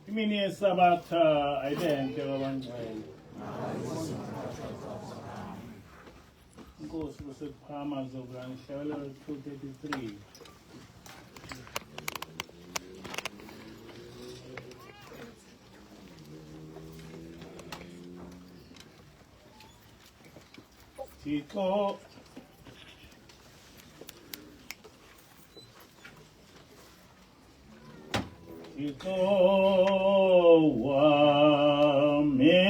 Imini yesabatha ayibente kwabangcwele. Inkosi kusekuphama zokulangihlelo 233. Tiko wame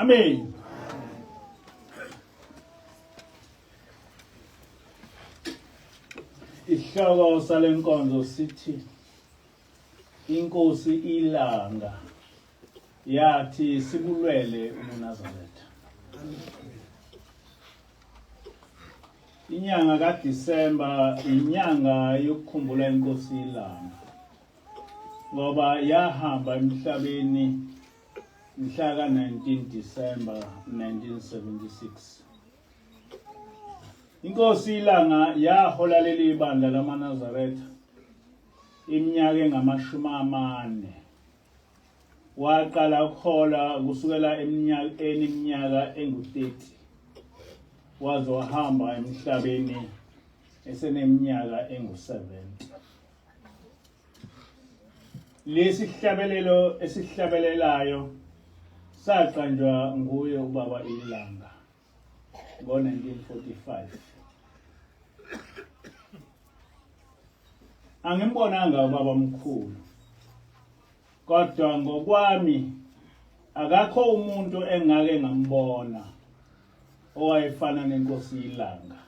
Amen. Isihloko salenkonzo sithi Inkosi Ilanga yathi sibulwele uNazaretha. Inyanga kaDisemba inyanga yokukhumbula Inkosi Ilanga. Ngoba yahamba emhlabeni mhla ka 19 December 1976. Inkosi Ilanga yahola leli bandla lamaNazaretha iminyaka engama-40. Waqala ukuhola kusukela iminyaka engu-30 waze wahamba emhlabeni eseneminyaka engu-70. Lesi sihlabelelo esihlabelelayo saqanjwa nguye ubaba Ilanga ngo-1945. Angimbonanga ubaba mkhulu, kodwa ngokwami akakho umuntu engake ngambona owayefana nenkosi Ilanga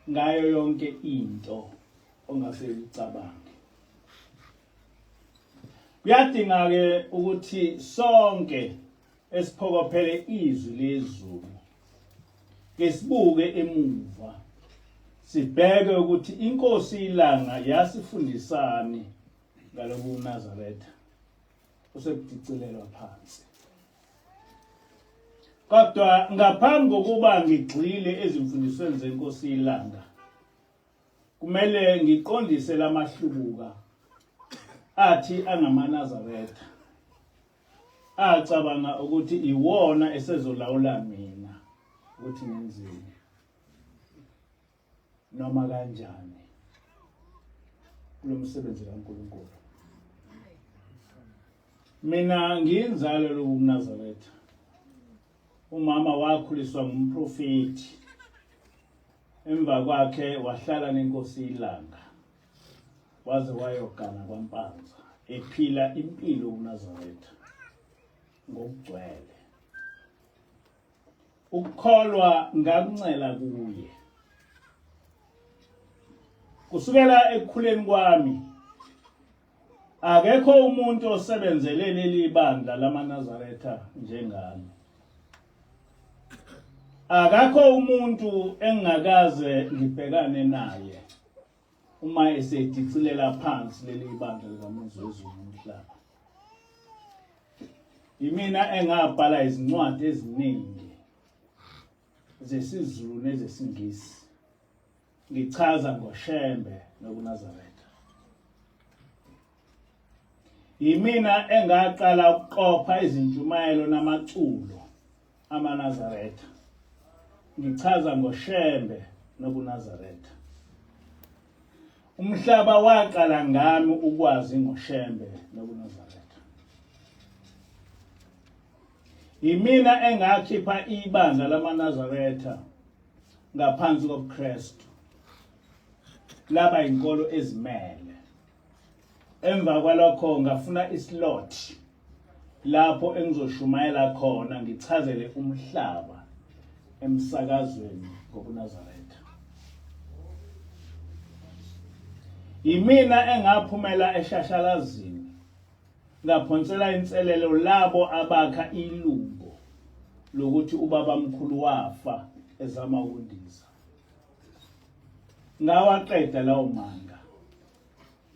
ngayo yonke into ongaseyicabanga. Kuyadinga-ke ukuthi sonke esiphokophele izwi lezulu ngesibuke emuva sibheke ukuthi inkosi Ilanga yasifundisani ngalobu Nazaretha osebudicilelwa phansi. Kodwa ngaphambi kokuba ngigxile ezimfundisweni zenkosi Ilanga kumele ngiqondise lamahlubuka athi angamaNazaretha acabanga ukuthi iwona esezolawula mina ukuthi ngenzeni noma kanjani kulomsebenzi kaNkulunkulu. Mina ngiyinzalo lobuNazaretha. Umama wakhuliswa ngumprofeti, emva kwakhe wahlala nenkosi Ilanga waze wayogana kwaMpanza ephila impilo uNazaretha ngokugcwele. Ukukholwa ngakuncela kuye. Kusukela ekukhuleni kwami akekho umuntu osebenzele leli bandla lamaNazaretha njengami. Akakho umuntu engakaze ngibhekane naye uma esedicilela phansi leli bandla likaMuzi wezulu nomhlaba. Yimina engabhala izincwadi eziningi zesiZulu nezesingisi ngichaza ngoShembe nokuNazaretha. Yimina engaqala ukuqopha izintshumayelo namaculo amaNazaretha ngichaza ngoShembe nokuNazaretha. Umhlaba waqala ngami ukwazi ngoShembe nokuNazaretha. Yimina engakhipha ibandla lamaNazaretha ngaphansi kobuKristu laba inkolo ezimele. Emva kwalokho ngafuna islot lapho engizoshumayela khona ngichazele umhlaba emsakazweni ngokuNazaretha. Yimina engaphumela eshashalazini ngaphonsela inselelo labo abakha ilungu lokuthi ubaba mkhulu wafa ezama ukundiza. Ngawaqeda lawo manga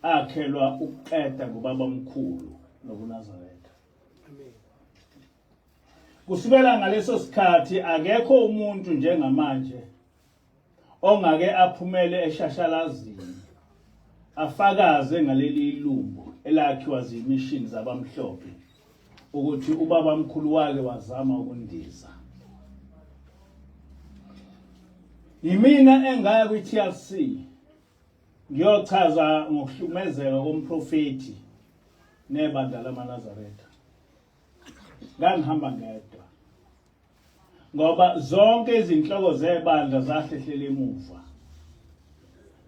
akhelwa ukuqeda ngubaba mkhulu nokuNazaretha. Amen. Kusukela ngaleso sikhathi akekho umuntu njengamanje ongake aphumele eshashalazini afakaze ngaleli ilumbu elakhiwa zimishini zabamhlophe ukuthi ubaba mkhulu wake wazama ukundiza. Yimina engaya kwi-TLC ngiyochaza ngokuhlukumezeka komprofeti nebandla lamaNazaretha. Ngangihamba ngedwa ngoba zonke izinhloko zebandla zahlehlela emuva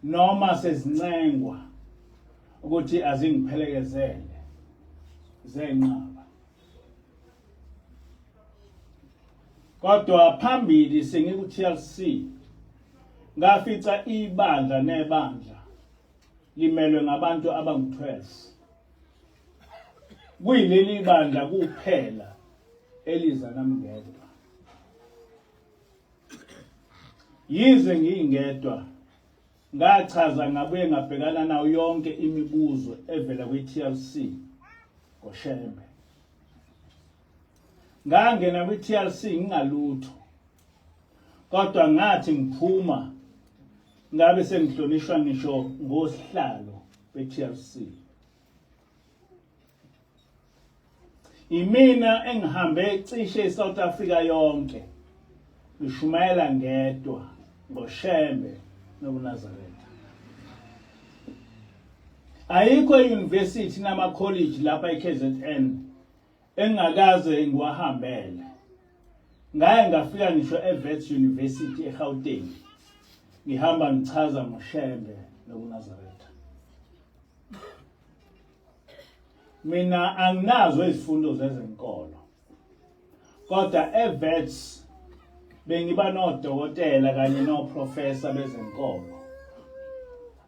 noma sezincengwa ukuthi azingiphelekezele zenqaba. Kodwa phambili sengiku-TLC ngafica ibandla nebandla limelwe ngabantu abangu-12. Kuyileli bandla kuphela eliza nami ngedwa. Yize ngiyingedwa ngachaza ngabuye ngabhekana nayo yonke imibuzo evela kwi-TLC ngoShembe. Ngangena kwi-TLC ngingalutho kodwa ngathi ngiphuma ngabe sengihlonishwa ngisho ngosihlalo be-TLC. Imina engihambe cishe eSouth Africa yonke ngishumayela ngedwa ngoShembe nokuNazaretha. Ayikho i-university nama-college lapha eKZN engakaze ngiwahambele. Ngaye ngafika ngisho eVets University eGauteng ngihamba ngichaza ngoShembe nokuNazaretha. Mina anginazo izifundo zezenkolo kodwa eVets bengiba nodokotela kanye noprofessor bezenkolo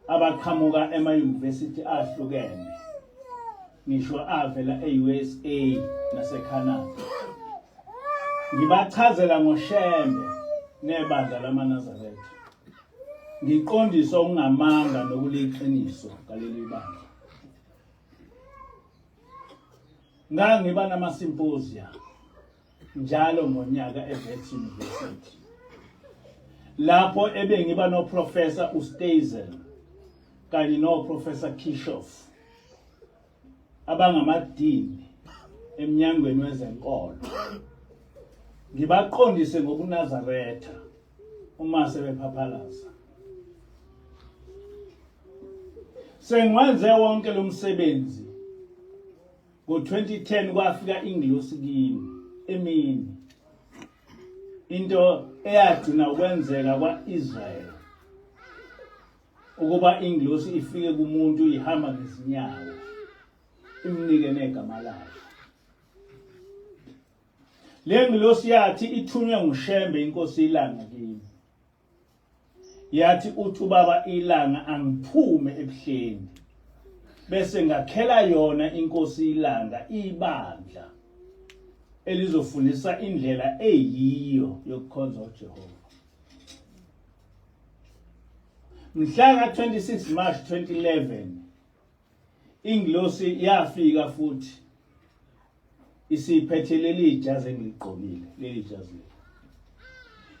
abaqhamuka ema-university ahlukene ngisho avela e-USA naseCanada. Ngibachazela ngoShembe nebandla lamaNazaretha ngiqondisa okungamanga nokuliqiniso ngaleli bandla. Ngangiba nama-symposia njalo ngonyaka eVets University lapho ebengiba noprofessor uStazel kanye noprofessor Kishoff abangamadini eminyangweni wezenkolo. Ngibaqondise ngokuNazaretha uma sebephaphalaza. Sengiwenze wonke lo msebenzi. Ngo-2010 kwafika ingilosi kimi emini. Into eyagcina ukwenzeka kwa-Israel ukuba ingilosi ifike kumuntu ihamba ngezinyawo imnike negama layo. Le ngilosi yathi ithunywe nguShembe inkosi Ilanga kimi. Yathi uthi ubaba Ilanga angiphume ebuhleni bese ngakhela yona inkosi Ilanga ibandla elizofundisa indlela eyiyo yokukhonza uJehova. Mhla ka 26 March 2011 ingilosi yafika futhi isiphethe leli jazi engiliqokile, leli jazi.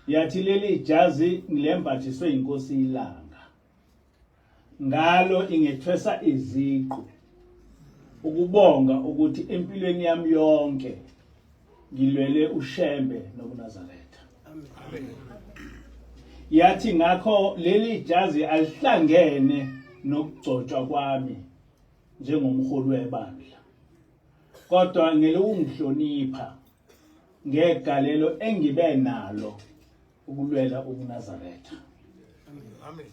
Yathi leli jazi ngilembathiswe inkosi Ilanga. Ngalo ingethwesa iziqu ukubonga ukuthi empilweni yami yonke ngilwele ushembe nobuNazaretha. Amen. Yathi ngakho leli jazi alihlangene nokugcotshwa kwami njengomholi webandla. Kodwa ngelokungihlonipha ngegalelo engibe nalo ukulwela ubuNazaretha. Amen.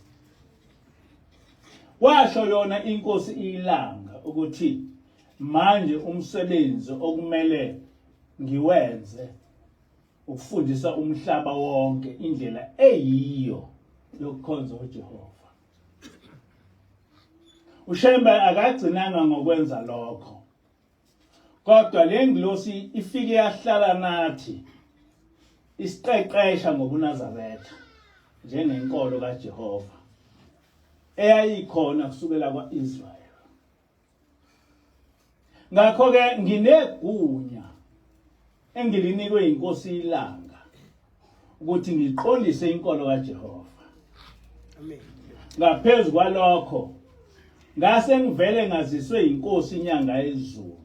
Washo yona inkosi Ilanga ukuthi manje umsebenzi okumele ngiwenze ukufundisa umhlaba wonke indlela eyiyo yokukhonza uJehova. uShembe akagcinanga ngokwenza lokho, kodwa le ngilosi ifike yahlala nathi isiqeqesha ngobuNazaretha njengenkolo kaJehova eyayikhona kusukela kwaIsrael. Ngakho ke nginegunya engilinikwe inkosi Ilanga ukuthi ngiqondise inkolo kaJehova. Amen. Ngaphezulu kwalokho ngase ngivele ngaziswe inkosi inyanga yezulu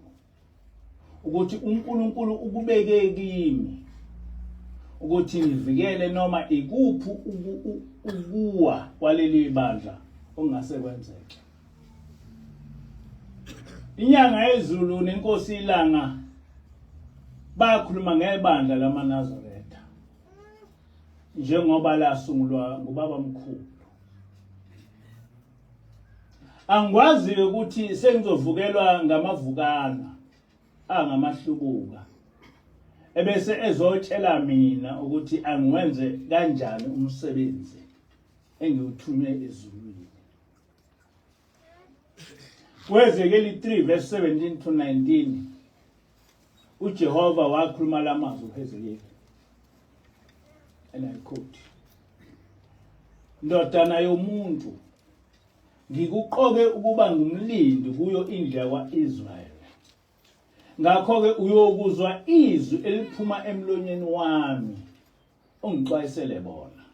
ukuthi uNkulunkulu ukubeke kimi ukuthi ngivikele noma ikuphi ukuwa kwaleli bandla ongase kwenzeke. Inyanga yezulu nenkosi Ilanga bakhuluma ngebandla lamaNazaretha njengoba lasungulwa ngubaba mkhulu. Angikwazi ukuthi sengizovukelwa ngamavukana angamahlubuka ebese ezotshela mina ukuthi angiwenze kanjani umsebenzi engiwuthunywe ezulwini. Kwezekeli 3 verse 17 to 19 uJehova wakhuluma lamazwi kuHezekeli. And I quote, "Ndodana yomuntu, ngikuqoke ukuba ngumlindi kuyo indlu yakwaIsrael. Ngakho-ke uyokuzwa izwi eliphuma emlonyeni wami ongixwayisele bona.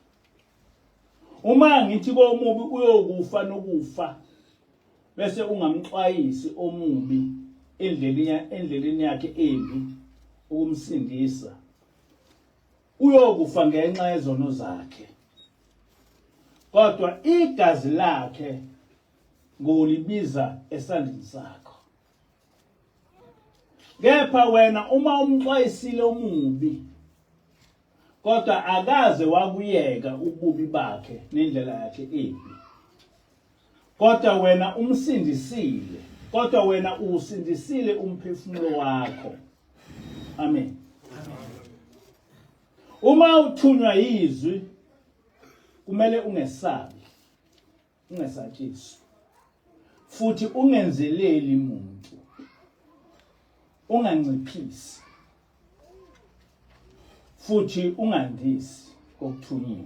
Uma ngithi komubi uyokufa nokufa, bese ungamxwayisi omubi endleleni yakhe embi ukumsindisa, uyokufa ngenxa yezono zakhe. Kodwa igazi lakhe ngolibiza esandleni sakho. Kepha wena uma umxwayisile omubi, kodwa akaze wakuyeka ububi bakhe nendlela yakhe embi, kodwa wena usindisile umphefumulo wakho." Amen. Uma uthunywa yizwi kumele ungesabi, ungesatshiswa, futhi ungenzeleli muntu, unganciphisi, futhi ungandisi okuthunyiwe.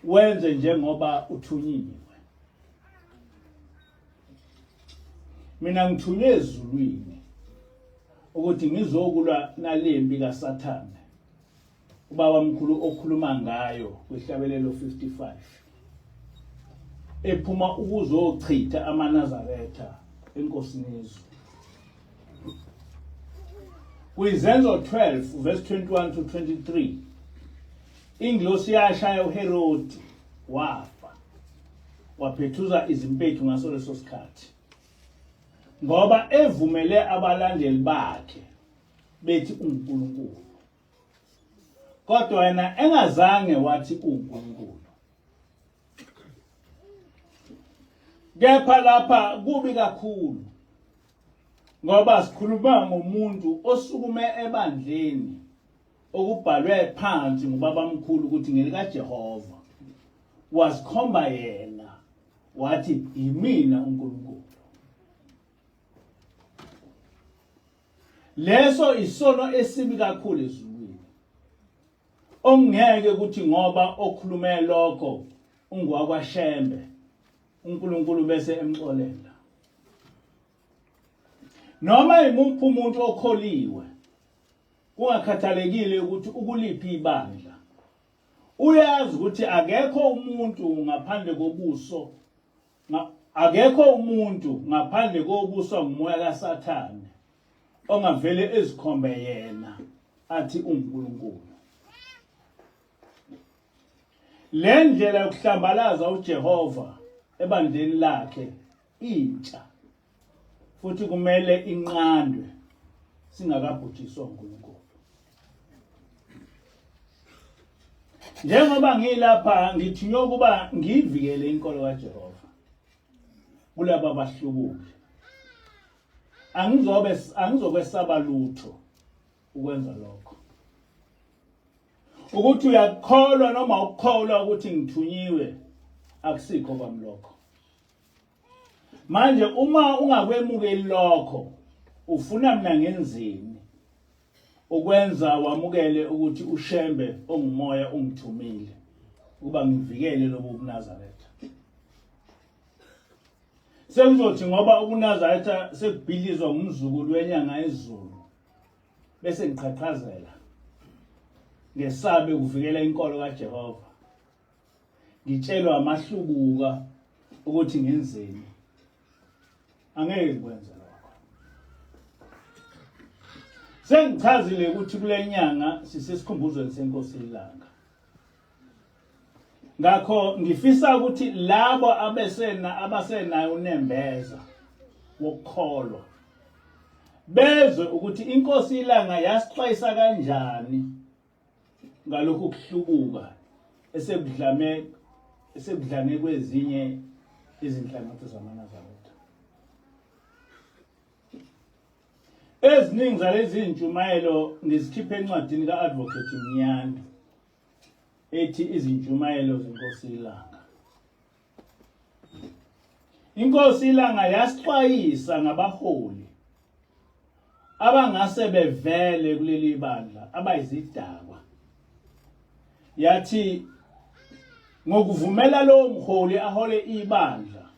Wenze njengoba uthunyiwe. Mina ngithunywe ezulwini ukuthi ngizokulwa nalempi kaSathane ubaba mkhulu okhuluma ngayo kwehlabelelo 55 ephuma ukuzochitha amaNazaretha enkosini yezulu. Kwizenzo 12 verse 21 to 23 ingilosi yashaya uHerodi wafa, waphethuza izimpethu ngaso leso sikhathi, ngoba evumele abalandeli bakhe bethi uNkulunkulu, kodwa yena engazange wathi uNkulunkulu. Kepha lapha kubi kakhulu, ngoba sikhuluma ngomuntu osukume ebandleni okubhalwe phansi ngubaba mkhulu ukuthi ngelikaJehova, wasikhomba yena wathi yimina uNkulunkulu. Leso isono esibi kakhulu ezulwini. Ongeke ukuthi ngoba okhulume lokho ungwakwaShembe uNkulunkulu bese emxolela. Noma imuphi umuntu okholiwe kungakhathalekile ukuthi ukuliphi ibandla. Uyazi ukuthi akekho umuntu ngaphandle kobuso ngumoya kaSathane ongavele ezikhombe yena athi uNkulunkulu. Le ndlela yokuhlambalaza uJehova ebandleni lakhe intsha futhi kumele inqandwe singakabhujiswa uNkulunkulu. Njengoba ngilapha ngithinywa ukuba ngivikele inkolo kaJehova kulabo abahlubule. Angizokwesaba lutho ukwenza lokho. Ukuthi uyakholwa noma ukukholwa ukuthi ngithunyiwe akusikho kwami lokho. Manje uma ungakwemukeli lokho ufuna mina ngenzini ukwenza wamukele ukuthi uShembe ongumoya ungithumile ukuba ngivikele lobo ubuNazaretha. Sengizothi ngoba ubuNazaretha sekubhilizwa ngumzukulu wenyanga ezulu bese ngiqhaqhazela ngesabe ukuvikela inkolo kaJehova. Ngitshelwa amahlubuka ukuthi ngenzeni. Angeke ngikwenze lokho. Sengichazile ukuthi kule nyanga sisesikhumbuzo Senkosi Ilanga. Ngakho ngifisa ukuthi labo abasenayo unembeza wokukholwa bezwe ukuthi iNkosi Ilanga yasixwayisa kanjani ngalokhu kuhlubuka esebudlame kwezinye izinhlangatho zamaNazaretha. Eziningi zalezi zintshumayelo ngisikhiphe encwadini kaAdvocate Mnyanda ethi izintshumayelo zeNkosi Ilanga. iNkosi Ilanga yasixwayisa ngabaholi abangase bevele kuleli bandla abayizidakwa. Yathi ngokuvumela lo mholi ahole ibandla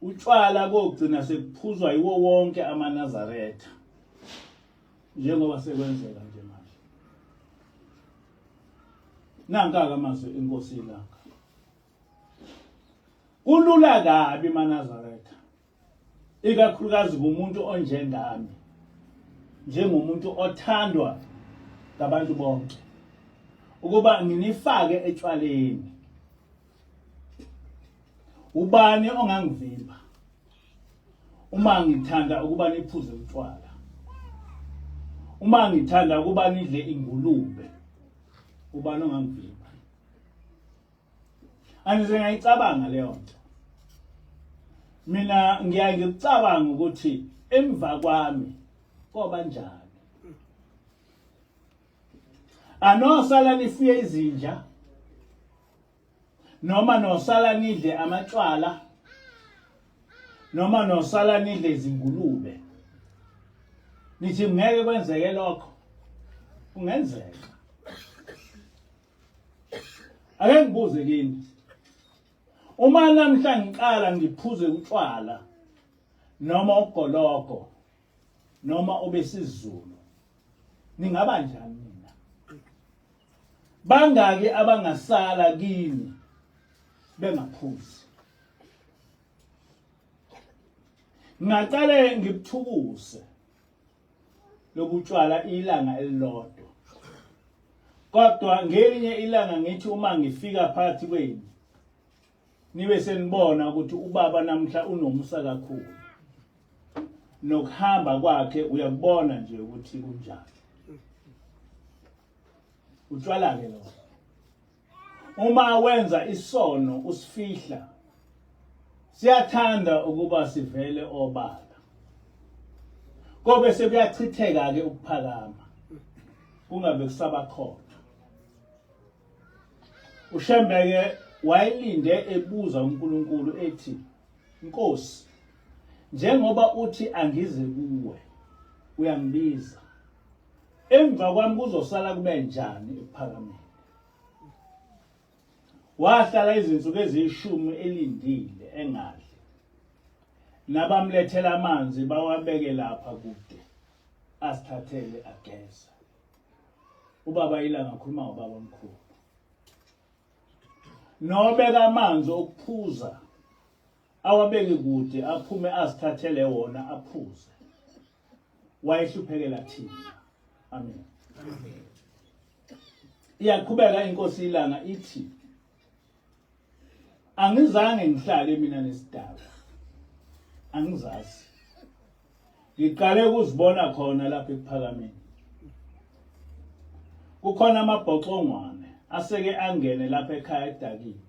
utshwala kokugcina sekuphuzwa yiwo wonke amaNazaretha njengoba sekwenzeka nje manje. Nanka amazwi eNkosi Ilanga. Kulula kabi amaNazaretha ikakhulukazi kumuntu onjengami njengomuntu othandwa ngabantu bonke ukuba nginifake etshwaleni. Ubani ongangivimba uma ngithanda ukuba niphuze utshwala, uma ngithanda ukuba nidle ingulube, ubani ongangivimba? Anize ngiyicabanga leyo nto. Mina ngiyacabanga ukuthi emva kwami koba njani. Anosala nifuye izinja noma nosala nidle amatshwala noma nosala nidle izingulube. Nithi ngeke kwenzeke lokho? Kungenzeka. Ake ngibuze kini. Uma namhla ngiqala ngiphuze utshwala noma ugoloko noma obesizulu ningaba njani mina? Bangaki abangasala kini bengaphuzi? Ngaqale ngikuthukuse lokutshwala ilanga elilodwa. Kodwa ngelinye ilanga ngithi uma ngifika phakathi kwenu nibe senibona ukuthi ubaba namhla unomusa kakhulu. Nokuhamba kwakhe uyabona nje ukuthi kunjani. Utshwala ke lo. Uma wenza isono usifihla siyathanda ukuba sivele obala. Kobe sekuyachitheka ke ukuphakama. Kungabe kusaba khona. uShembe wayelinde ebuza uNkulunkulu ethi, Nkosi, njengoba uthi angize kuwe, uyangibiza emva kwami kuzosala kube njani ephakameni. Wahlala izinsuku eziyishumi elindile engadli, nabamlethela amanzi bawabeke lapha kude asithathele ageza. Ubaba Ilanga akhuluma ngobaba omkhulu. Nobeka amanzi okuphuza awabeke kude aphume asithathele wona aphuze. Wayehluphekela thina. Amen. Iyaqhubeka inkosi Ilanga ithi, angizange ngihlale mina nesidaba. Angizazi. Ngiqale ukuzibona khona lapha ephakameni. Kukhona amabhoxongwane aseke angene lapha ekhaya edakini.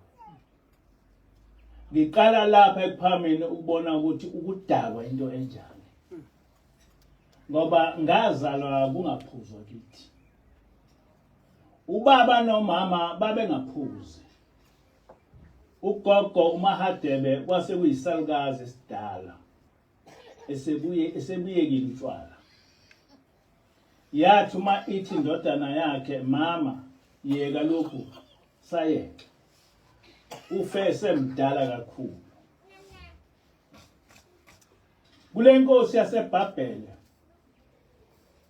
Ngiqala lapha ephakameni ukubona ukuthi ukudakwa into enjani. Ngoba ngazalwa kungaphuzwa kithi. Ubaba nomama babengaphuzi. Ugogo uMahadebe kwase kuyisalukazi esidala esebuyekile utshwala. Yathi uma ithi indodana yakhe, mama yeka lokhu sayeke. Ufe semdala kakhulu. Kule nkosi yaseBhabhele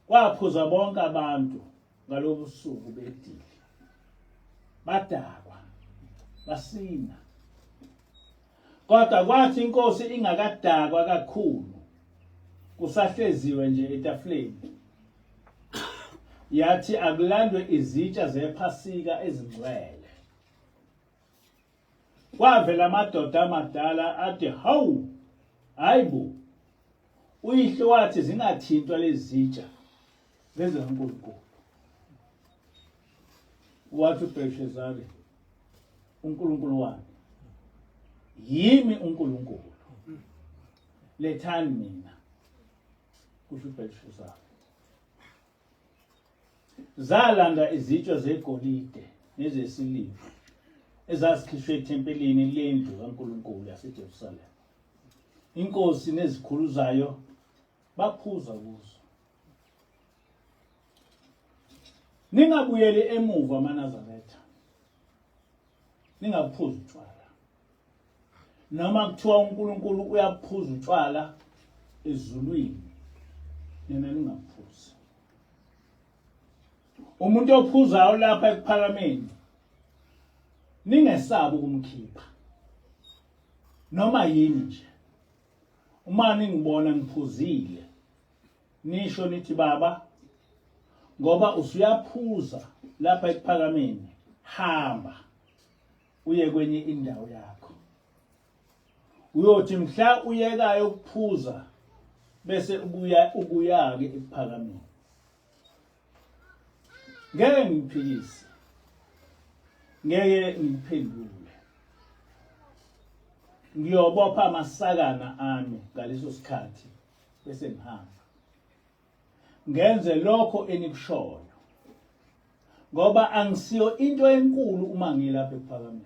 kwaphuza bonke abantu ngalobu suku bedile. Badakwa, basina. Kodwa kwathi inkosi ingakadakwa kakhulu, kusahleziwe nje etafuleni, yathi akulandwe izitsha zephasika ezingcwele. Kwavela amadoda amadala athi, hawu, hayibo, uyihlo wathi zingathintwa lezi zitsha zezenkulunkulu. Wathi uBelshazari, uNkulunkulu wami, yimi uNkulunkulu, lethani mina, kusho uBelshazari. Zalanda izitsha zegolide nezesiliva ezazikhishwe ethempelini lendlu kaNkulunkulu yaseJerusalema. Inkosi nezikhulu zayo baphuza kuzo. Ningabuyeli emuva amaNazaretha. Ningaphuza utshwala. Noma kuthiwa uNkulunkulu uyaphuza utshwala ezulwini, nina ningaphuzi. Umuntu ophuzayo lapha ephakameni, ningesabi ukumkhipha. Noma yini nje. Uma ningibona ngiphuzile, nisho nithi, baba, ngoba usuyaphuza lapha ephakameni, hamba uye kwenye indawo yakho. Uyothi mhla uyekayo ukuphuza bese ukuyake ephakameni. Ngeke ngiphikise, ngeke ngiphendule. Ngiyobopha amasakana ami ngaleso sikhathi bese ngihamba. Ngenze lokho enikushoyo. Ngoba angisiyo into enkulu uma ngilapha ephakameni.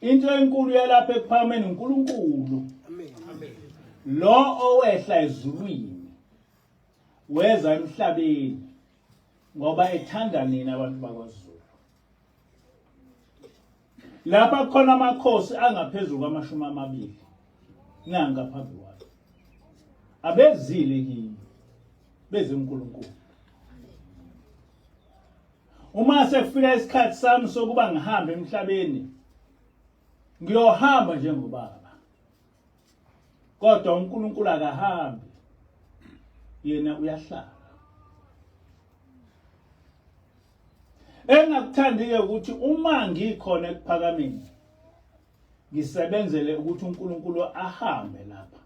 Into enkulu yalapha ephakameni uNkulunkulu. Amen. Lo owehla ezulwini weza emhlabeni ngoba ethanda nina abantu bakwaZulu. Lapha khona amakhosi angaphezulu kwama20 nanga phambi kwakhe. Abezile kimi beze uNkulunkulu. Uma sekufika isikhathi sami sokuba ngihambe emhlabeni, ngiyohamba njengobaba. Kodwa uNkulunkulu akahambi, yena uyahlala. Engakuthandi-ke ukuthi uma ngikhona ekuphakameni, ngisebenzele ukuthi uNkulunkulu ahambe lapha.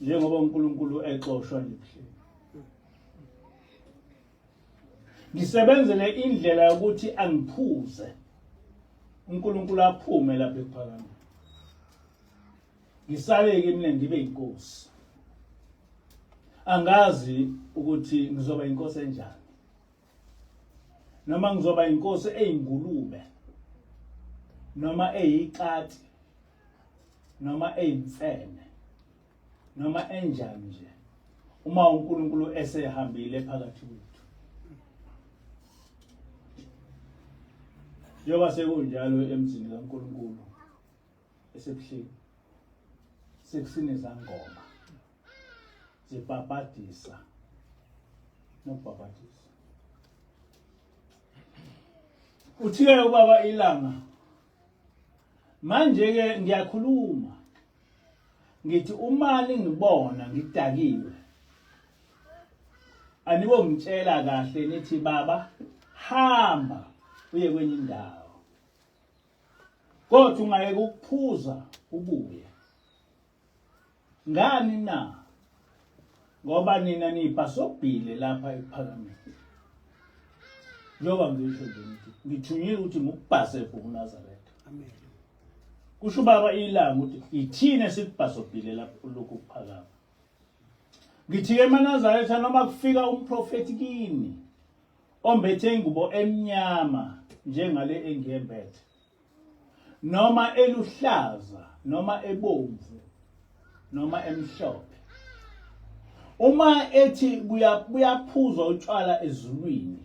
Njengoba uNkulunkulu exoshwa nje. Ngisebenzele indlela yokuthi angiphuze. uNkulunkulu aphume lapha ephakameni. Ngisaleke mina ngibe inkosi. Angazi ukuthi ngizoba inkosi enjani. Noma ngizoba inkosi eyingulube, noma eyikati, noma eyimfene. noma enjani nje uma uNkulunkulu esehambile phakathi kwethu. Njengoba sekunjalo emzini kaNkulunkulu esebuhleni sekusine zangoma zibhabhadisa nokubhabhadisa. Uthike ubaba Ilanga manje ke ngiyakhuluma ngithi uma ningibona ngidakiwe anibongitshela kahle nithi baba hamba uye kwenye indawo kodwa ungayeke ukuphuza ubuye. Ngani na? Ngoba nina nibhasobhile lapha ePhakameni. Njengoba ngisho nje ngithunyile ukuthi ngukubhase uNazaretha. Amen. Kusho baba Ilanga ukuthi ithine sikubhasobhile lapho lokhu kuphakama. Ngithi ke eNazaretha noma kufika umprofeti kini ombethe ingubo emnyama njengale engiyembethe noma eluhlaza noma ebomvu noma emhlophe, uma ethi kuyaphuzwa utshwala ezulwini,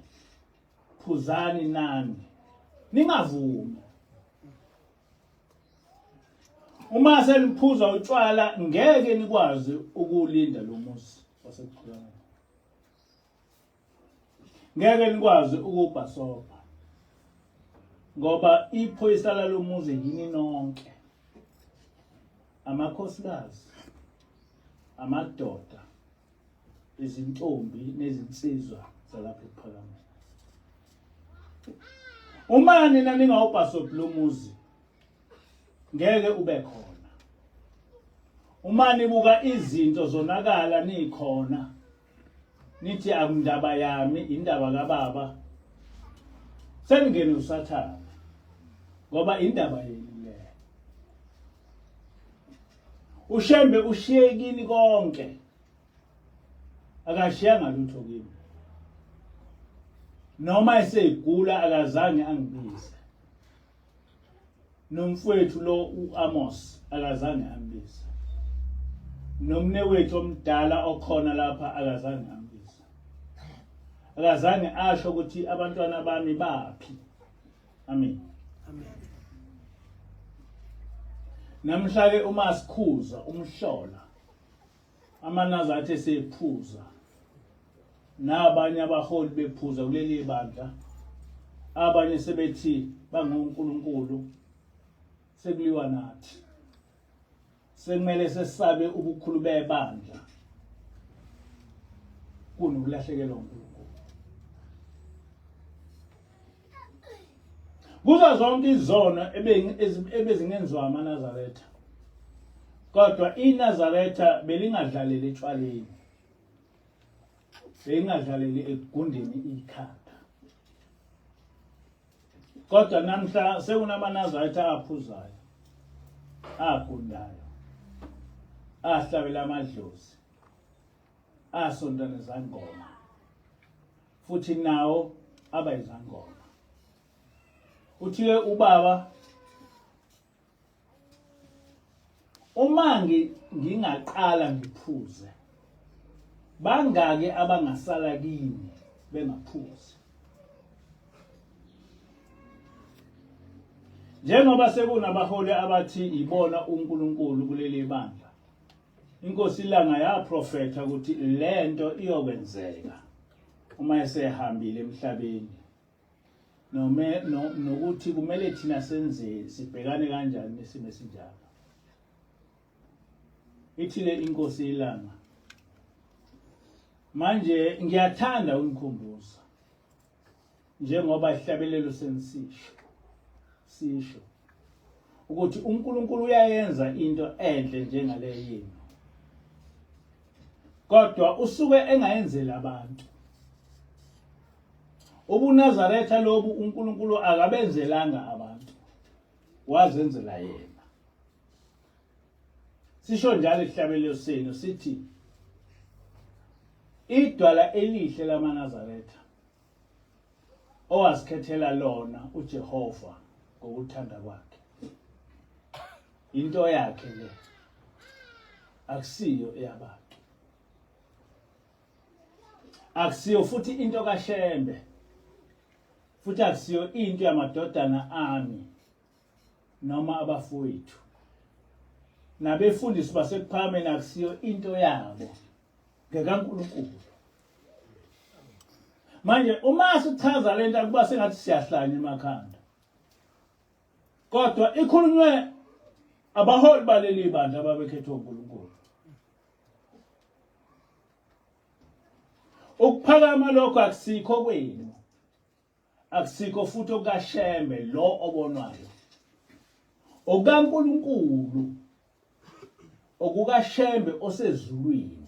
phuzani nani ningavumi. Uma seliphuza utshwala ngeke nikwazi ukulinda lo muzi wasekhulana, ngeke nikwazi ukubhasopa ngoba iphoyisa lalomuzi yini nonke, amakhosikazi, amadoda, izintombi nezinsizwa zalapha ePhakameni. Uma nina ningawubhasopi lo muzi ngeke ube khona. Uma nibuka izinto zonakala nikhona nithi akundaba yami indaba kaBaba, seningene uSathane ngoba indaba yenu le. uShembe ushiyekini konke akashiyanga lutho kimi, noma esegula akazange angibize, nomfowethu lo uAmos akazange ambize, nomnewethu omdala okhona lapha akazange ambize, akazange asho ukuthi abantwana bami baphi. Amen. Amen. Namhla ke uma sikhuza umhlola amanazathe esephuza nabanye abaholi bephuza kuleli bandla, abanye sebethi bangonkulunkulu, sekuliwa nathi, sekumele sesabe ubukhulu bebandla kunokulahlekelwa uNkulunkulu. Kuzo zonke izono ebezingenziwa amaNazaretha, kodwa iNazaretha belingadlaleli etshwaleni, belingadlaleli ekugundeni ikhanda. Kodwa namhla sekunamanazareta aphuzayo, agundayo, ahlabela amadlozi, asondana zangoma, futhi nawo abayizangoma. Uthi ubaba, uma ngingaqala ngiphuze, bangake abangasala kimi bengaphuzi. Njengoba sekunabaholi abathi ibona uNkulunkulu kuleli bandla, Inkosi Ilanga yaprofetha ukuthi lento iyokwenzeka uma esehambile emhlabeni, nokuthi kumele thina senze sibhekane kanjani nesimo esinjalo. Ithile Inkosi Ilanga, manje ngiyathanda unikhumbuza njengoba ihlabelelo sisho ukuthi uNkulunkulu uyayenza into enhle njengale yenu, kodwa usuke engayenzela abantu. UbuNazaretha lobu uNkulunkulu akabenzelanga abantu, wazenzela yena. Sisho njalo ihlabelelo senu sithi idwala elihle lamaNazaretha owasikhethela lona uJehova ngokuthanda kwakhe, into yakhe le. akusiyo eyabantu, akusiyo futhi into kaShembe, futhi akusiyo into yamadodana ami noma abafowethu nabefundisi basekuphakameni, akusiyo into yabo ngekaNkulunkulu. Manje uma sichaza lento akuba sengathi siyahlanya emakhanda, kodwa ikhulunywe abaholi baleli bandla ababekhethwe uNkulunkulu. Ukuphakama lokho akusikho kwenu, akusikho futhi okaShembe lo obonwayo, okaNkulunkulu, okukaShembe osezulwini,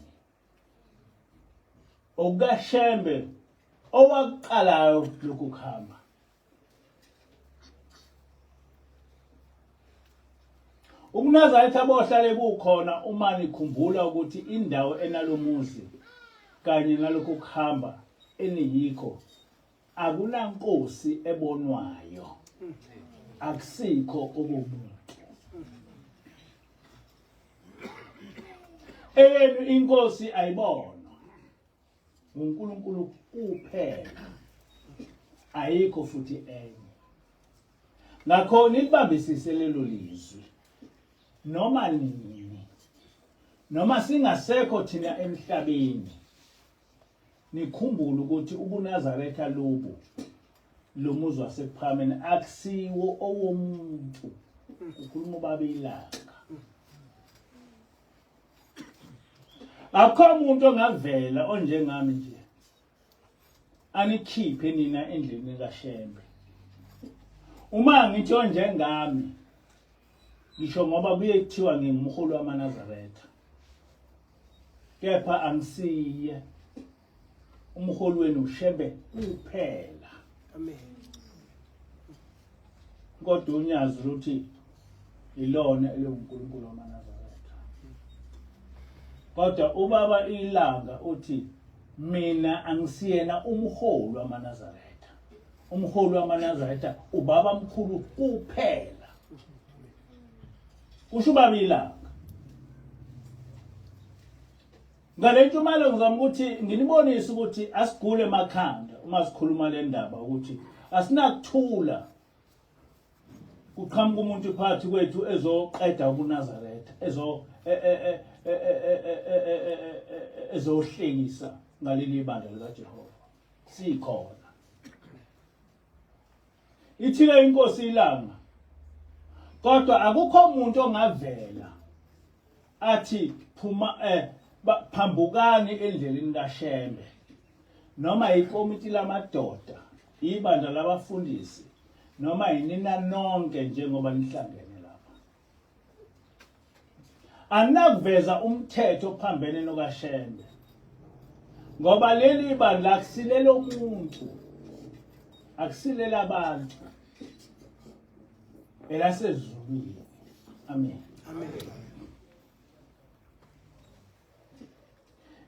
okukaShembe owaqalayo lokukhamba. UNazaretha abohlale kukhona uma nikhumbula ukuthi indawo enalomuzi kanye nalokho kuhamba eniyikho akunankosi ebonwayo, akusikho obomuntu. Eyenu inkosi ayibonwa uNkulunkulu kuphela, ayikho futhi enye. Ngakho nilibambisise lelo lizwi noma nini, noma singasekho thina emhlabeni, nikhumbule ukuthi ubuNazaretha lobu lomuzi wasekuphakameni akusiwo owomuntu, ukhuluma ubaba Ilanga. Akho umuntu ongavela onjengami nje anikhiphe nina endlini kaShembe. Uma ngithi onjengami ngisho ngoba kuye kuthiwa ngingumholi wamaNazaretha, kepha angisiye umholi wenu uShembe kuphela. Amen. Kodwa unyazi ukuthi ilona eloNkulunkulu wamaNazaretha. Kodwa ubaba Ilanga uthi mina angisiyena umholi wamaNazaretha. Umholi wamaNazaretha ubaba mkhulu kuphela. Kusho ubaba Ilanga. Ngale ntshumayelo ngizama ukuthi nginibonise ukuthi asigule emakhanda uma sikhuluma le ndaba ukuthi asinakuthula kuqhamuka umuntu phakathi kwethu ezoqeda ubuNazaretha, ezohlekisa ngaleli bandla likaJehova. Sikhona. Ithile inkosi Ilanga, kodwa akukho umuntu ongavela athi phuma phambukani endleleni kaShembe, noma ikomiti lamadoda, ibandla labafundisi, noma inina nonke njengoba nihlangene lapha. Anakuveza umthetho phambene nokaShembe, ngoba leli bandla akusilelo umuntu, akusilela abantu, elasezulwini. Amen. Amen.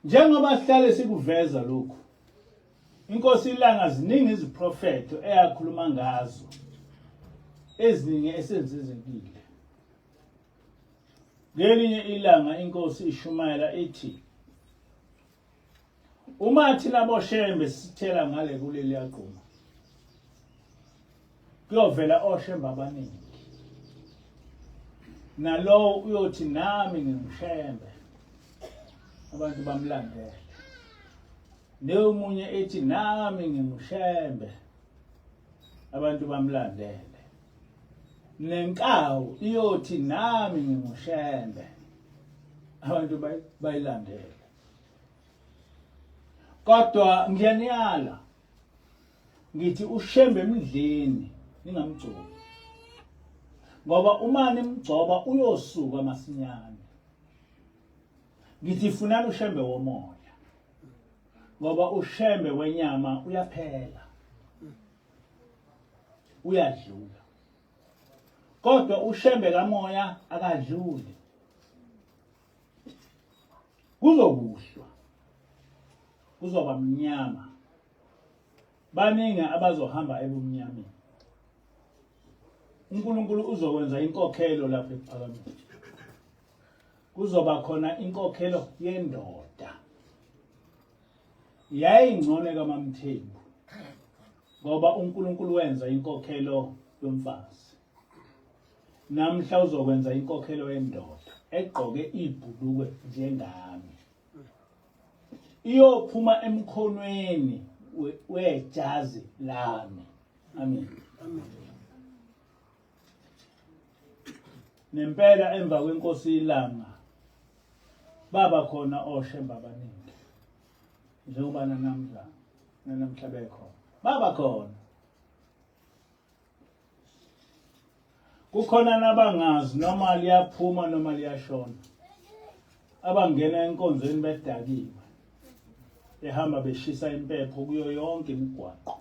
Njengoba sihlale sikuveza lokhu, inkosi Ilanga ziningi iziprofeto eyakhuluma ngazo, eziningi esenzizekile. Ngelinye ilanga inkosi ishumayela ithi, uma thina boShembe sithela ngale kuleli yaqhuma, kuyovela oShembe abaningi, nalowo uyothi nami ngingumShembe, abantu bamlandele. Neomunye ethi nami ngingumShembe, abantu bamlandele. Nenkawu iyothi nami ngingumShembe, abantu bayilandele. Kodwa ngiyaniyala ngithi uShembe emdleni ningamgcobi, ngoba uma nimgcoba uyosuka masinyane. Ngithi funani uShembe womoya, ngoba uShembe wenyama uyaphela, uyadlula. Kodwa uShembe kamoya akadluli. Kuzokuhlwa, kuzoba mnyama, baningi abazohamba ebumnyameni. uNkulunkulu uzokwenza inkokhelo lapha ephakameni. kuzoba khona inkokhelo yendoda. Yayingcone kaMamthembu ngoba uNkulunkulu wenza inkokhelo yomfazi. Namhla uzokwenza inkokhelo yendoda egqoke ibhulukwe njengami. Iyophuma emkhonweni wejazi lami. Amen. Nempela emva kwenkosi Ilanga baba khona oshemba abaningi. Njengoba namhla bekhona. Baba khona. Kukhona nabangazi noma liyaphuma noma liyashona. Abangena enkonzweni bedakiwe. Ehamba beshisa impepho kuyo yonke imigwaqo.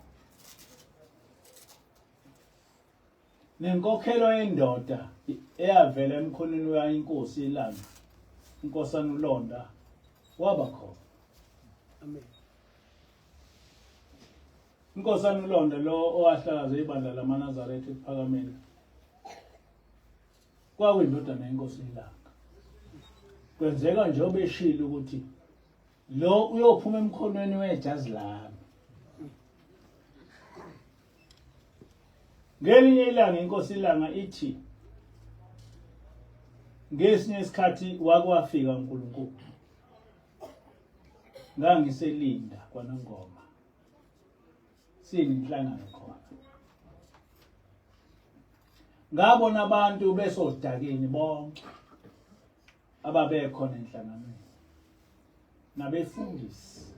Nenkokhelo yendoda eyavela emkhonweni wayinkosi Ilanga. Inkosana uLonda waba khona. Amen. Inkosana uLonda lo owahlakaza ibandla lamaNazaretha ePhakameni. Kwakuyindodana yenkosi Ilanga. Kwenzeka nje obeshilo ukuthi lo uyophuma emkhonweni wejazi lami. Ngelinye ilanga inkosi Ilanga ithi ngesinye isikhathi wakwafika uNkulunkulu. Ngangiselinda kwaNongoma. Sinenhlangano khona. Ngabona abantu besodakeni bonke ababekhona enhlanganweni. Nabefundisi,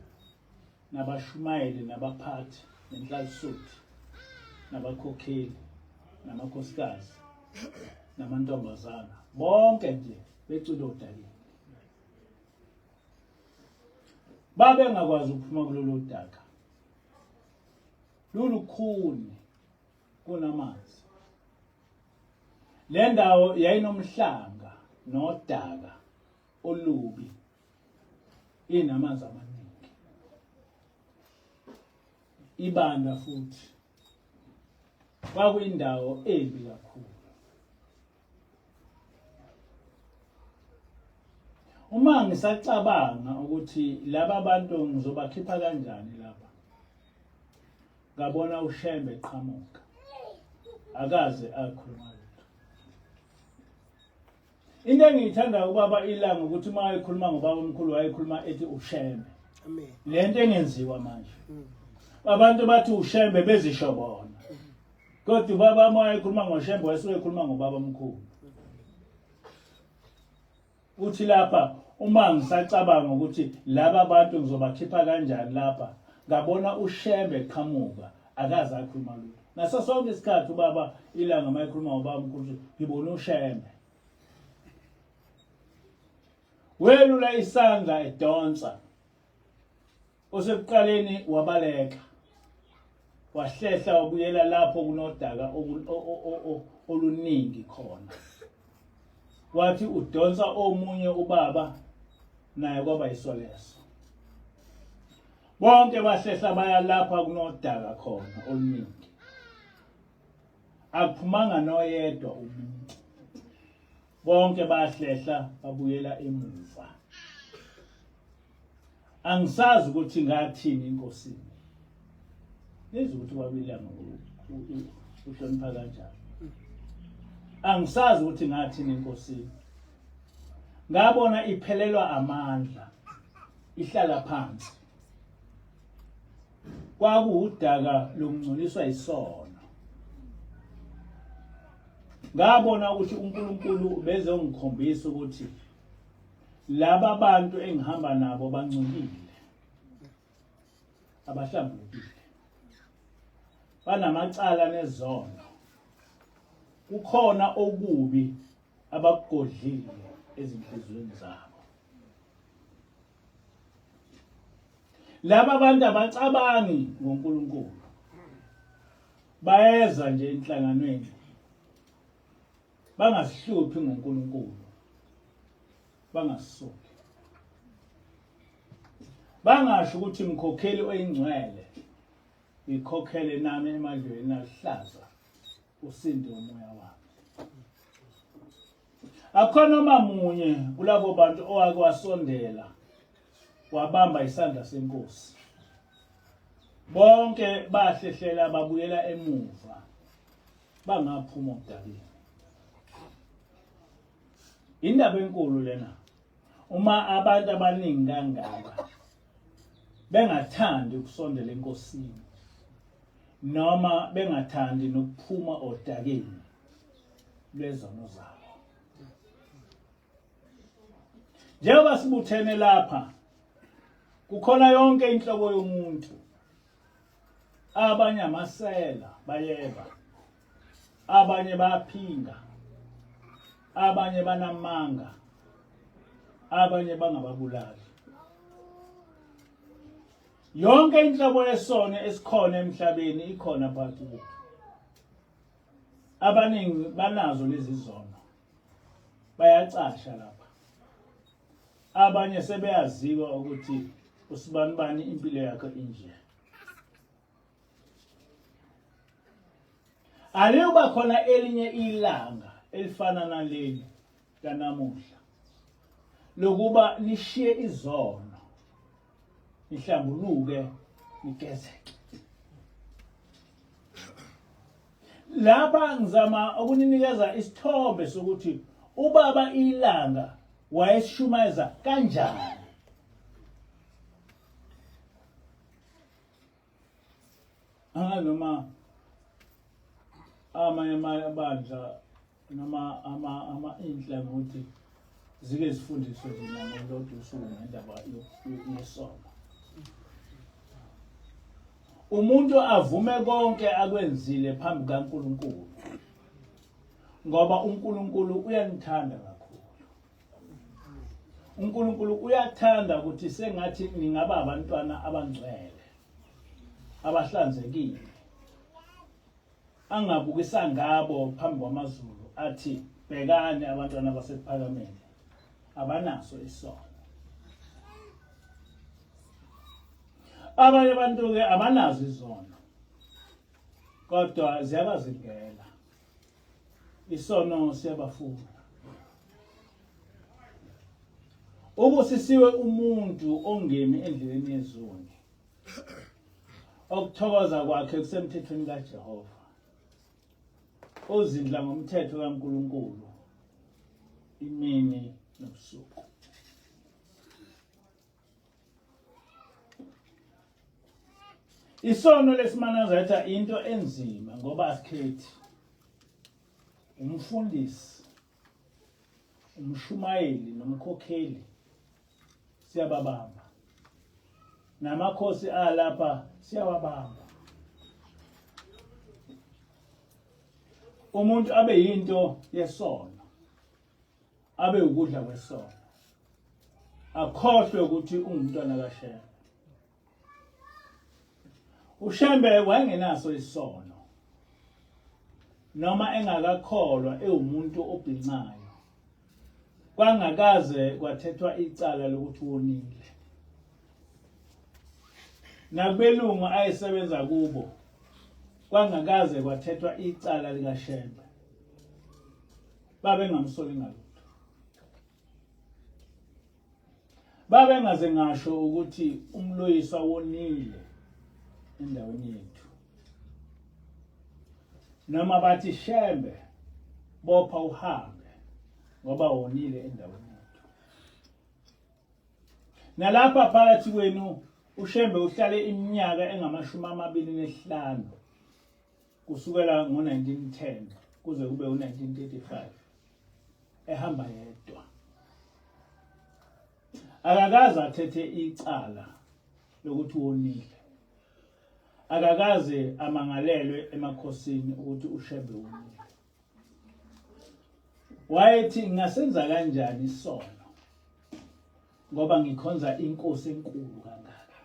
nabashumayeli, nabaphathi, nenhlalisuthi, nabakhokheli, namakhosikazi, namantombazana, bonke nje becula odakeni. Babe ngakwazi ukuphuma kulolu daka. Lulukhuni kunamanzi. Le ndawo yayinomhlanga nodaka olubi. Inamanzi amaningi. Ibanda futhi. Kwakuyindawo embi kakhulu. Uma ngisacabanga ukuthi laba bantu ngizobakhipha kanjani lapha. Ngabona uShembe eqhamuka. Akaze akhuluma lutho. Into engiyithanda ubaba Ilanga ukuthi uma ekhuluma ngobaba omkhulu wayekhuluma ethi uShembe. Amen. Lento engenziwa manje. Abantu bathi uShembe bezisho bona. Kodwa ubaba uma ekhuluma ngoShembe wasuke ekhuluma ngobaba omkhulu. Uthi lapha uma ngisacabanga ukuthi laba bantu ngizobakhipha kanjani lapha. Ngabona uShembe eqhamuka akaze akhuluma lutho. Naso sonke isikhathi ubaba Ilanga uma ekhuluma ngobaba omkhulu ngibona uShembe. Welula isandla edonsa. Osekuqaleni wabaleka. Wahlehla wabuyela lapho kunodaka oluningi khona. Wathi udonsa omunye ubaba naye kwaba isoleso. Bonke bahlehla baya lapha kunodaka khona oluningi. Akuphumanga noyedwa umuntu. Bonke bahlehla babuyela emuva. Angisazi ukuthi ngathini inkosini. Nizwe ukuthi wabilanga uhlonipha kanjani. Angisazi ukuthi ngathini inkosini. Ngabona iphelelwa amandla. Ihlala phansi. Kwakuudaka lokungcoliswa isono. Ngabona ukuthi uNkulunkulu beze ngikhombisa ukuthi laba bantu engihamba nabo bangcolile. Abahlambulukile. Banamacala nezono. Kukhona okubi abakugodlile ezinhlizweni zabo. Laba bantu abacabangi ngoNkulunkulu. Bayeza nje enhlanganweni. Bangasihluphi ngoNkulunkulu. Bangasoki. Bangasho ukuthi imkhokheli oyingcwele ikhokhele nami emadlweni ahlaza usinde umoya wami. Akhona mamunye kulabo bantu owake wasondela wabamba isandla senkosi. Bonke bahlehlela babuyela emuva. Bangaphuma okudabini. Indaba enkulu lena. Uma abantu abaningi kangaka bengathandi ukusondela enkosini noma bengathandi nokuphuma odakeni lwezono zabo. Njengoba sibuthene lapha kukhona yonke inhlobo yomuntu. Abanye amasela bayeba. Abanye bayaphinga. Abanye banamanga. Abanye bangababulali. Yonke inhlobo yesono esikhona emhlabeni ikhona phakathi kwethu. Abaningi banazo lezi zono. Bayacasha lapha. Abanye sebeyaziwa ukuthi usibani impilo yakhe inje. Aliyoba khona elinye ilanga elifana naleli lanamuhla. Lokuba nishiye izono. Nihlambuluke, nigezeke. Lapha ngizama ukuninikeza isithombe sokuthi ubaba Ilanga wayeshumayeza kanjani. Noma amanye abandla noma inhlangothi zike zifundiswe zinyanga lodwa usuku ngendaba yesono. Umuntu avume konke akwenzile phambi kaNkulunkulu. Ngoba uNkulunkulu uyanithanda kakhulu. uNkulunkulu uyathanda ukuthi sengathi ningaba abantwana abangcwele, abahlanzekile. Angabukisa ngabo phambi kwamazulu athi bhekani abantwana basephakameni abanaso isono. Abanye abantu ke abanazo izono kodwa ziyabazingela. Isono siyabafuna. Ubusisiwe umuntu ongemi endleleni yezoni. Okuthokoza kwakhe kusemthethweni kaJehova. Ozindla ngomthetho kaNkulunkulu imini nobusuku. Isono lesimanazetha into enzima ngoba asikhethi. Umfundisi, umshumayeli nomkhokheli siyababamba. Namakhosi alapha siyawabamba. Umuntu abe yinto yesono. Abe ukudla kwesono. Akhohlwe ukuthi ungumntwana kaShembe. uShembe wayengenaso isono. Noma engakakholwa ewumuntu obhincayo. Kwangakaze kwathethwa icala lokuthi wonile. Nakubelungu ayesebenza kubo. Kwangakaze kwathethwa icala likaShembe. Babengamsoli ngalutho. Babengaze ngasho ukuthi umloyiswa wonile endaweni yethu. Noma bathi Shembe bopha uhambe ngoba wonile endaweni yethu. Nalapha phakathi kwenu uShembe uhlale iminyaka engama25 kusukela ngo1910 kuze kube u1935 ehamba yedwa. Akakaze athethe icala lokuthi wonile. Akakaze amangalelwe emakhosini ukuthi uShembe wonile. Wayethi ngasenza kanjani isono ngoba ngikhonza inkosi enkulu kangaka.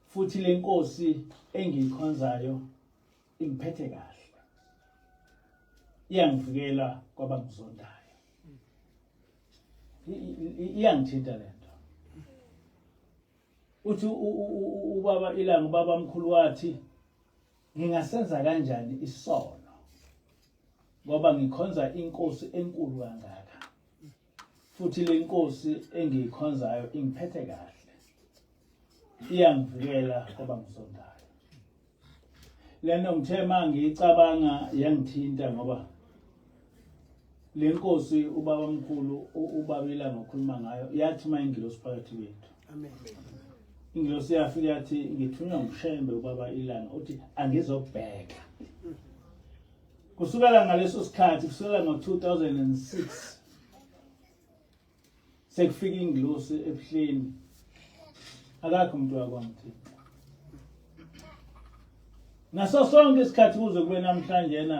Futhi lenkosi engiyikhonzayo ingiphethe kahle. Iyangivikela kwabangizondayo. Iyangithinta lento. Uthi ubaba Ilanga ubaba mkhulu wathi ngingasenza kanjani isono ngoba ngikhonza inkosi enkulu kangaka futhi le nkosi engiyikhonzayo ingiphethe kahle iyangivikela ngoba ngizondayo lento ngithe mangicabanga yangithinta ngoba le nkosi ubaba omkhulu ubaba Ilanga okhuluma ngayo yathi mayingilosi phakathi kwethu Amen. ingilosi yafika yathi ngithunywa ngushembe ubaba Ilanga uthi angizobheka kusukela ngaleso sikhathi kusukela ngo-2006 sekufika ingilosi ebuhleni akakho umuntu wakwamthina naso sonke isikhathi kuze kube namhlanje na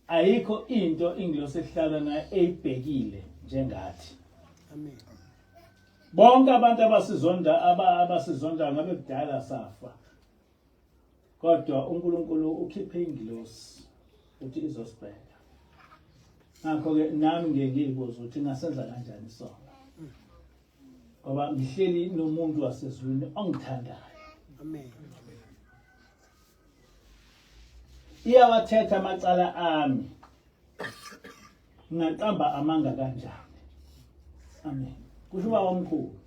ayikho into ingilosi ehlala nayo eyibhekile njengathi Amen. bonke abantu abasizonda ngabe kudala safa kodwa uNkulunkulu ukhiphe ingilosi uthi izosibheka ngakho ke nami ngiyibuza ukuthi ngasenza kanjani sona ngoba ngihleli nomuntu wasezulwini ongithandayo Amen. iyawathetha amacala ami ngaqamba amanga kanjani amen kusho ubaba omkhulu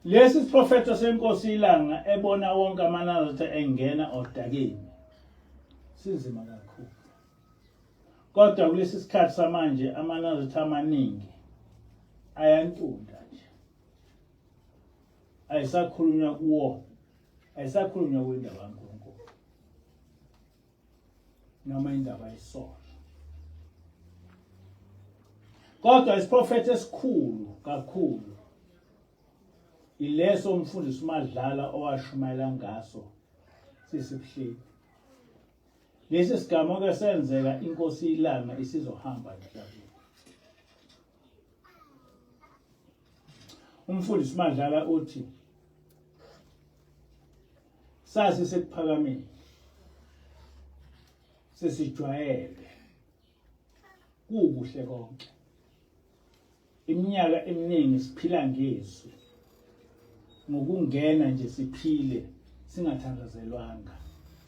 lesi siprofeto senkosi Ilanga ebona wonke amanazareta engena odakeni sinzima kakhulu kodwa kulesi sikhathi samanje amanazareta amaningi ayantunda nje ayisakhulunywa kuwo ayisakhulunywa kwindaba kaNkulunkulu noma indaba yesono kodwa isiprofeto esikhulu kakhulu ileso umfundisi uMadlala owashumayela ngaso sisibuhleli lesi sigamo ke senzeka inkosi Ilanga isizohamba emhlabeni umfundisi uMadlala uthi sasi sekuphakameni sesijwayele kubuhle konke iminyaka eminingi siphila ngezwi ngokungena nje siphile singathandazelwanga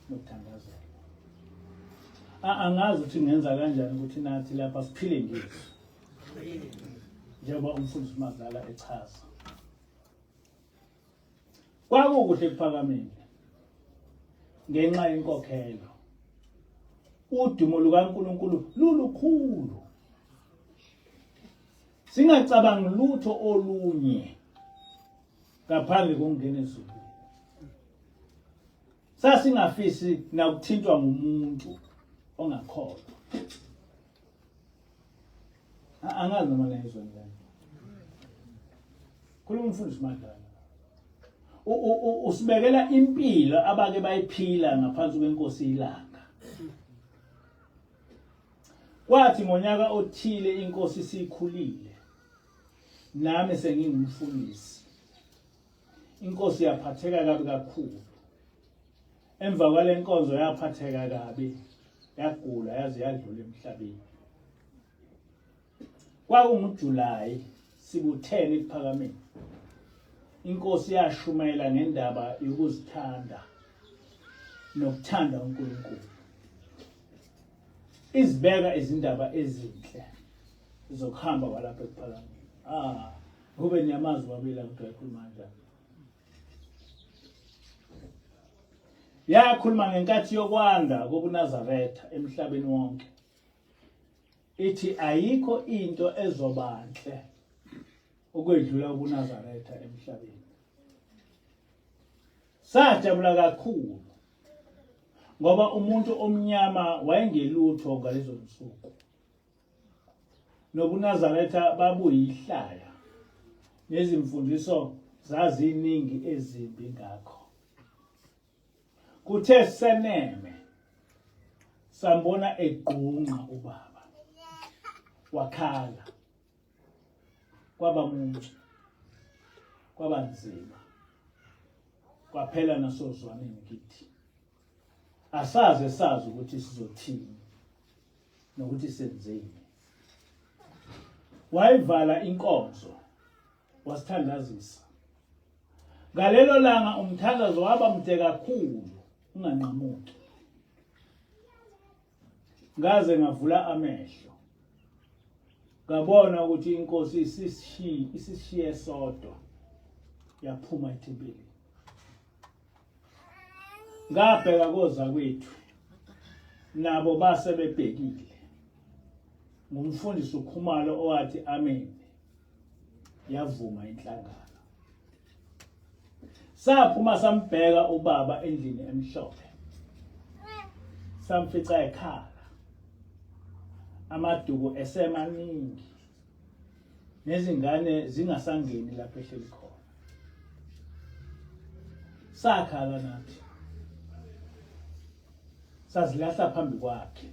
nokuthandazelwa angazi ukuthi ngenza kanjani ukuthi nathi lapha siphile ngezwi njengoba umfundisi uMadlala echaza kwakukuhle kuphakameni ngenxa yenkokhelo udumo lukaNkulunkulu lulukhulu singacabangi lutho olunye ngaphandle kokungena ezulwini sasingafisi nakuthintwa ngumuntu ongakholwa angazi noma nayizwa ngani khuluma umfundisi Madlala usibekela impilo abake bayiphila ngaphansi kwenkosi Ilanga kwathi ngonyaka othile inkosi sikhulile nami sengingumfundisi inkosi yaphatheka kabi kakhulu emva kwale nkonzo yaphatheka kabi yagula yaze yadlula emhlabeni kwakunguJulayi sibu-10 ekuphakameni inkosi yashumayela ngendaba yokuzithanda nokuthanda uNkulunkulu izibeka izindaba ezinhle zokuhamba kwalapha ekuphakameni kube niyamazwi babila ukuthi wayikhuluma kanjani yakhuluma ngenkathi yokwanda kobuNazaretha emhlabeni wonke ithi ayikho into ezobanhle ukwedlula ubuNazaretha emhlabeni sajabula kakhulu ngoba umuntu omnyama wayengelutho ngalezo nsuku nobuNazaretha babuyihlaya nezimfundiso zaziningi ezimbi ngakho kuthe seneme sambona egqunqa ubaba wakhala kwaba muntu kwaba nzima kwaphela nasozwaneni kithi asaze sazi ukuthi sizothini nokuthi senzeni wayivala inkonzo wasithandazisa ngalelo langa umthandazo waba mde kakhulu unganqamuki. Ngaze ngavula amehlo ngabona ukuthi inkosi isishiye sodwa yaphuma ethempelini. Ngabheka koza kwethu nabo base bebhekile. Ngumfundisi uKhumalo owathi amen. Yavuma inhlangano. Saphuma sambheka ubaba endlini emhlophe. Samfica ekhala. Amaduku esemaningi. Nezingane zingasangeni lapho ehleli khona. Sakhala nathi. Sazilahla phambi kwakhe.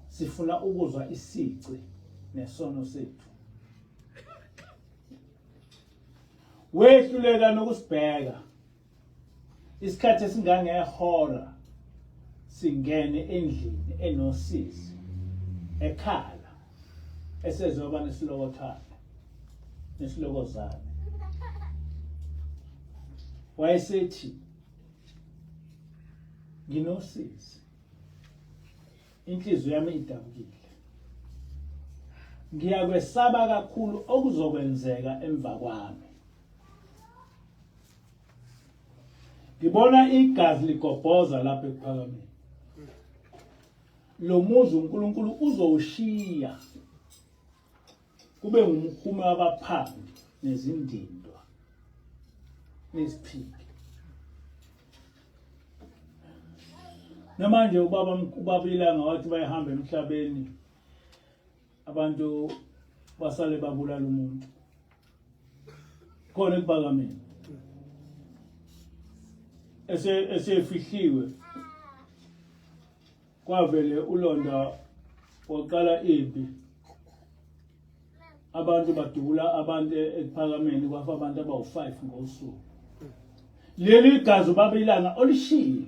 Sifuna ukuzwa isici nesono sethu. Wehluleka nokusibheka. Isikhathi esingangehora singene endlini enosisi ekhala esezoba nesilokothane nesilokozane. Wayesethi nginosisi. Inhliziyo yami idabukile. Ngiyakwesaba kakhulu okuzokwenzeka emva kwami. Ngibona igazi ligobhoza lapha ekuphakame. Lo muzi uNkulunkulu uzowushiya kube ngumkhume wabaphangi nezindindwa nesiphiki. Namanje ubaba Ilanga wathi bayahamba emhlabeni abantu basale babulala umuntu. Khona ekuphakameni. Esefihliwe kwavele ulonda waqala impi. Abantu badubula abantu ekuphakameni kwafa abantu abawu5 ngosuku. Leli gazi ubaba Ilanga olishilo.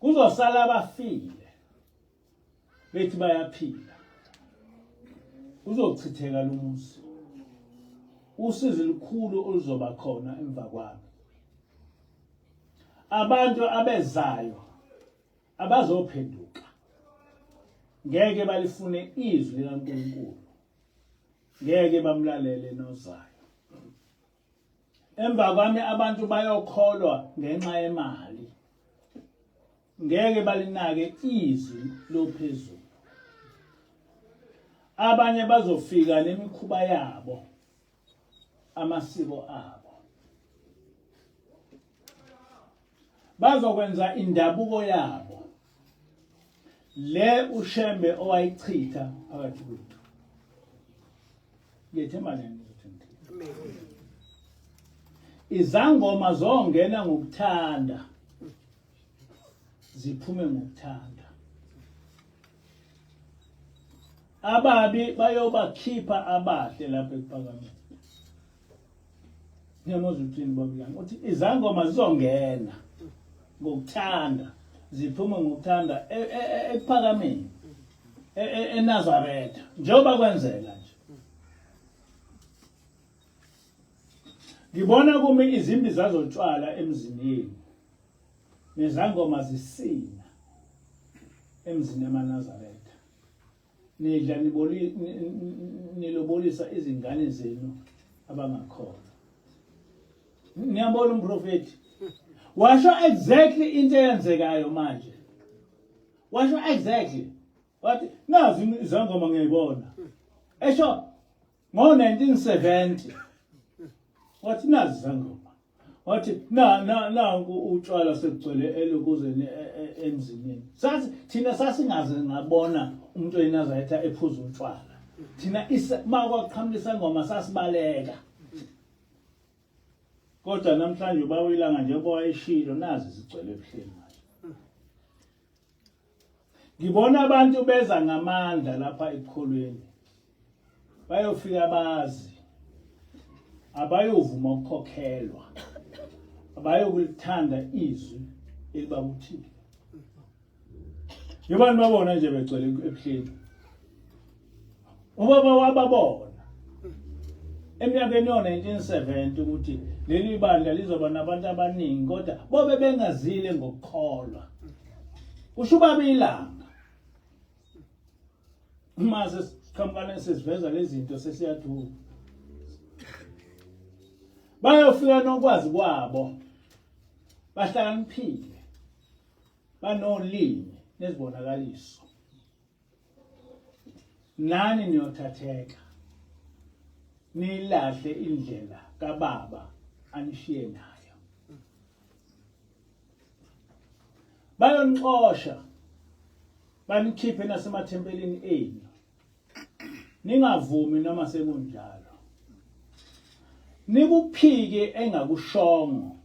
Kuzosala abafile bethi bayaphila. Uzochitheka lo muzi. Usizo likhulu oluzoba khona emva kwami. Abantu abezayo abazophenduka. Ngeke balifune izwi likaNkulunkulu. Ngeke bamlalele nozayo. Emva kwami abantu bayokholwa ngenxa yemali. Ngeke balinake izwi lophezulu. Abanye bazofika nemikhuba yabo, amasiko abo. Bazokwenza indabuko yabo. Le ushembe owayichitha phakathi kwethu. Ngiyethemba nani ukuthi izangoma zongena ngokuthanda. Ziphume ngokuthanda. Ababi bayobakhipha abahle lapha ekuphakameni. Ngiyamuzwa uthini baba Ilanga uthi izangoma zizongena ngokuthanda, ziphume ngokuthanda ekuphakameni eNazaretha njengoba kwenzeka nje. Ngibona kumi izimbi zazotshwala emzini. Nezangoma zisina emzini eManazaretha. Nidla nilobolisa izingane zenu abangakhona. Niyabona umprofeti. Washo exactly into eyenzekayo manje. Washo exactly. Wathi nazi izangoma ngiyibona. Esho ngo-1970. Wathi nazi izangoma. Wathi nangu utshwala sekugcwele elokuzeni emzini. Thina sasingaze ngabona umuntu eNazaretha ephuza utshwala. Thina makwaqhamulisa ingoma sasibaleka. Kodwa namhlanje ubaba Ilanga njengoba wayeshilo nazi zigcwele ebuhleni manje. Ngibona abantu beza ngamandla lapha ekukholweni. Bayofika bazi. Abayovuma ukukhokhelwa. Abayokulithanda izwi elibabuthile. Yobani babona nje begcwele ebuhleni. Ubaba wababona. eminyakeni yo-1970 ukuthi leli bandla lizoba nabantu abaningi kodwa bobe bengazile ngokukholwa. Kusho ubaba Ilanga. Mase siqhamukane sesiveza lezi zinto sesiyathuka. Bayofika nokwazi kwabo. Bahlakaniphile. Banolimi nezibonakaliso. Nani niyothatheka. Nilahle indlela kaBaba anishiye nayo. Bayonixosha. Banikhiphe nasemathempelini enu. Ningavumi noma sekunjalo. Nikuphike engakushongo.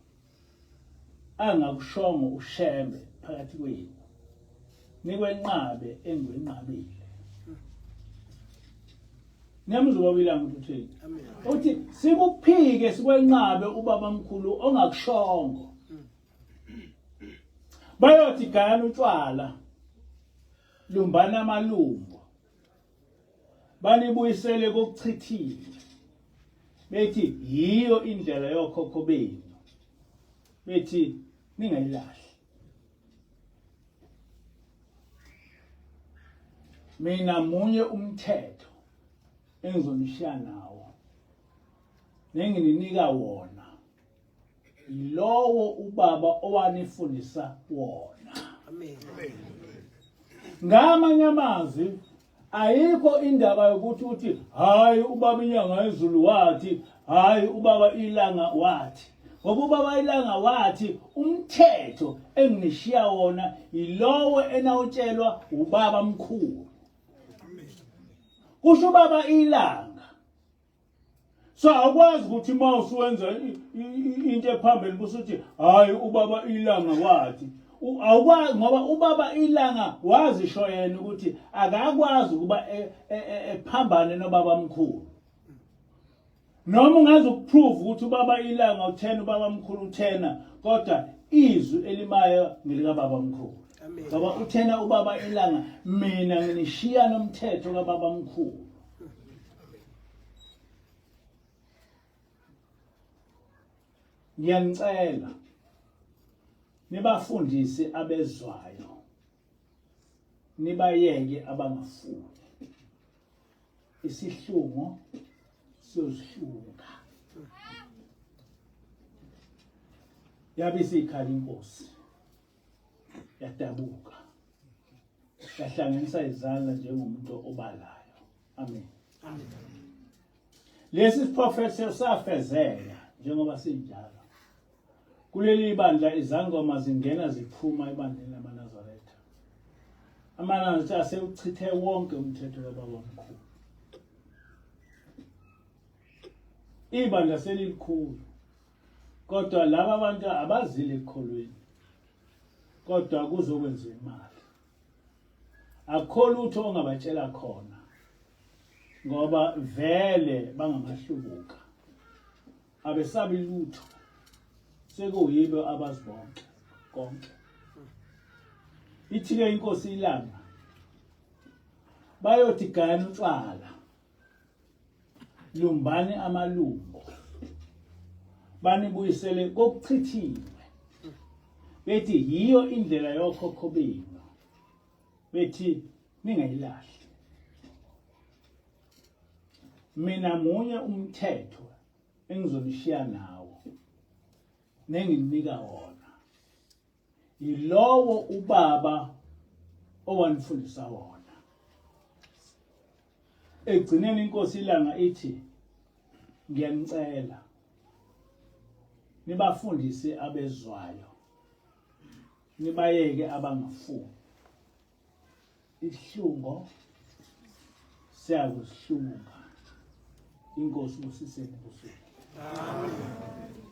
Angakushongo ushembe phakathi kwenu. Nikwenqabe engwenqabile. Niyamuzwa Ilanga ukuthi uthi sikuphike sikwenqabe ubaba mkhulu ongakushongo. Bayothi gayana utshwala. Lumbana amalungu. Banibuyisele kokuchithile. Bethi yiyo indlela yokhokho benu. Bethi ningayilahli. Mina munye umthetho engizonishiya nawo. Nengininika wona. Yilowo ubaba owanifundisa wona. Amen. Ngamanye amazwi ayikho indaba yokuthi uthi hayi ubaba inyanga yezulu wathi, hayi ubaba Ilanga wathi. Ngoba ubaba Ilanga wathi umthetho enginishiya wona yilowo enawutshelwa ubaba mkhulu. Kusho ubaba Ilanga. So akwazi ukuthi mawusuwenza into ephambili kusuthi hayi ubaba Ilanga wathi. Awukwazi ngoba ubaba Ilanga wazisho yena ukuthi akakwazi ukuba ephambane nobaba mkhulu. Noma ungaze ukuprove ukuthi ubaba Ilanga u10 ubaba mkhulu u10 kodwa izwi elimayo ngilika baba mkhulu. Ngoba u10 ubaba Ilanga mina nginishiya nomthetho kababa mkhulu. Ngiyanicela nibafundise abezwayo. Nibayeke abangafuni. Isihlungu siyozihlunga. Yabe sikhala inkosi. Yadabuka. Yahlanganisa izandla njengomuntu obalayo. Amen. Amen. Lesi siprofethi safezeka njengoba sinjalo. Kuleli bandla izangoma zingena ziphuma ebandleni lamaNazaretha. AmaNazaretha asewuchithe wonke umthetho kababa mkhulu. Ibandla selilikhulu. Kodwa laba abantu abazile ekholweni. Kodwa kuzokwenza imali. Akho lutho ongabatshela khona. Ngoba vele bangamahlubuka. Abesabi lutho. Sekuyibo abazibonke konke. Ithi-ke inkosi Ilanga bayothi gayana utshwala. Lumbane amalungu. Banibuyisele kokuchithiwe. Bethi yiyo indlela yokhokho benu. Bethi ningayilahli. Mina munye umthetho engizonishiya nawo. Nenginika wona. Yilowo ubaba owanifundisa wona. Egcineni inkosi Ilanga ithi ngiyanicela nibafundise abezwayo. Nibayeke abangafuni. Isihlungo siyakusihlunga. Inkosi usiseni kusuku. Amen.